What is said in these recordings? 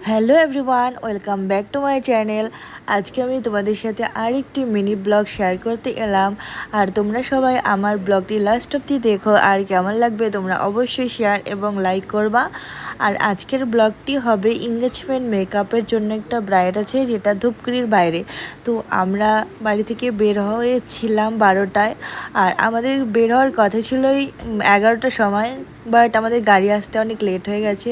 Hello everyone, welcome back to my channel. আজকে আমি তোমাদের সাথে আরেকটি মিনি ব্লগ শেয়ার করতে এলাম। আর তোমরা সবাই আমার ব্লগটি লাস্ট অবধি দেখো, আর কেমন লাগবে তোমরা অবশ্যই শেয়ার এবং লাইক করবা। আর আজকের ব্লগটি হবে এঙ্গেজমেন্ট মেকআপের জন্য। একটা ব্রাইড আছে যেটা ধূপগুড়ির বাইরে। তো আমরা বাড়ি থেকে বের হয়েছিলাম 12টায়, আর আমাদের বের হওয়ার কথা ছিল এই 11টার সময়, বাট আমাদের গাড়ি আসতে অনেক লেট হয়ে গেছে,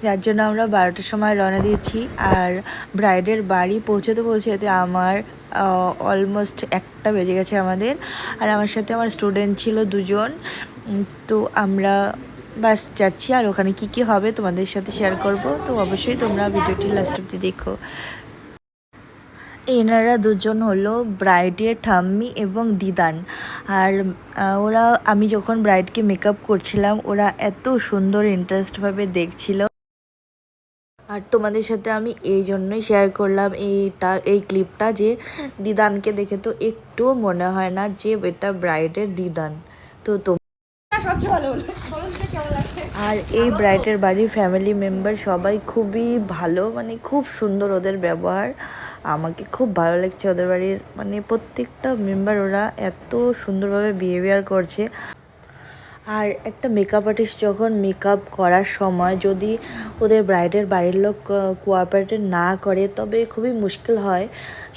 যার জন্য আমরা 12টার সময় রওনা দিয়েছি। আর ব্রাইডের বাড়ি পৌঁছতে আমার অলমোস্ট 1টা বেজে গেছে আমাদের। আর আমার সাথে আমার স্টুডেন্ট ছিল 2জন। তো আমরা বাস যাচ্ছি, আর ওখানে কি হবে তোমাদের সাথে শেয়ার করব। তো অবশ্যই তোমরা ভিডিওটি লাস্ট অবধি দেখো। এনারা দুজন হলো ব্রাইডের ঠাম্মি এবং দিদান। আর ওরা, আমি যখন ব্রাইডকে মেকআপ করছিলাম, ওরা এত সুন্দর ইন্টারেস্টভাবে দেখছিল। আর তোমাদের সাথে আমি এই জন্যই শেয়ার করলাম এই ক্লিপটা, যে দিদানকে দেখে তো একটুও মনে হয় না যে এটা ব্রাইডের দিদান। তো আর এই ব্রাইডের বাড়ির ফ্যামিলি মেম্বার সবাই খুবই ভালো, মানে খুব সুন্দর ওদের ব্যবহার। আমাকে খুব ভালো লাগছে ওদের বাড়ির, মানে প্রত্যেকটা মেম্বার ওরা এত সুন্দরভাবে বিহেভিয়ার করছে। আর একটা মেকআপ আর্টিস্ট যখন মেকআপ করার সময় যদি ওদের ব্রাইডের বাড়ির লোক কোঅপারেট না করে, তবে খুবই মুশকিল হয়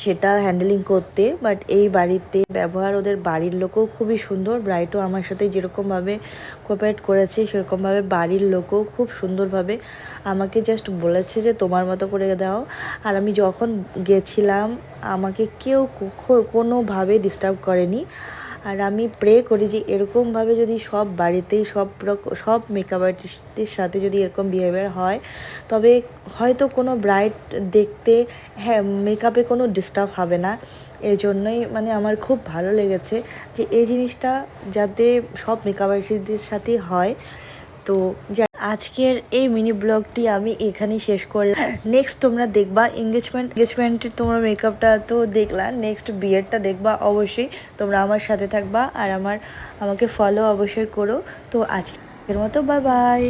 সেটা হ্যান্ডেলিং করতে। বাট এই বাড়িতে ব্যবহার ওদের বাড়ির লোকও খুবই সুন্দর। ব্রাইডও আমার সাথে যেরকমভাবে কোঅপারেট করেছে, সেরকমভাবে বাড়ির লোকও খুব সুন্দরভাবে আমাকে জাস্ট বলেছে যে তোমার মতো করে দাও। আর আমি যখন গেছিলাম, আমাকে কেউ কোনোভাবে ডিস্টার্ব করেনি। আর আমি প্রে করি যে এরকমভাবে যদি সব বাড়িতেই সব মেকআপ আর্টিস্টদের সাথে যদি এরকম বিহেভিয়ার হয়, তবে হয়তো কোনো ব্রাইড দেখতে, হ্যাঁ, মেকআপে কোনো ডিস্টার্ব হবে না। এর জন্যই মানে আমার খুব ভালো লেগেছে যে এই জিনিসটা যাতে সব মেকআপ আর্টিস্টদের সাথেই হয়। তো আজকের এই মিনি ব্লগটি আমি এখানেই শেষ করলাম। নেক্সট তোমরা দেখবা এঙ্গেজমেন্টের তোমরা মেকআপটা তো দেখলা, নেক্সট বিয়েরটা দেখবা। অবশ্যই তোমরা আমার সাথে থাকবা, আর আমাকে ফলো অবশ্যই করো। তো আজকের মতো বাই বাই।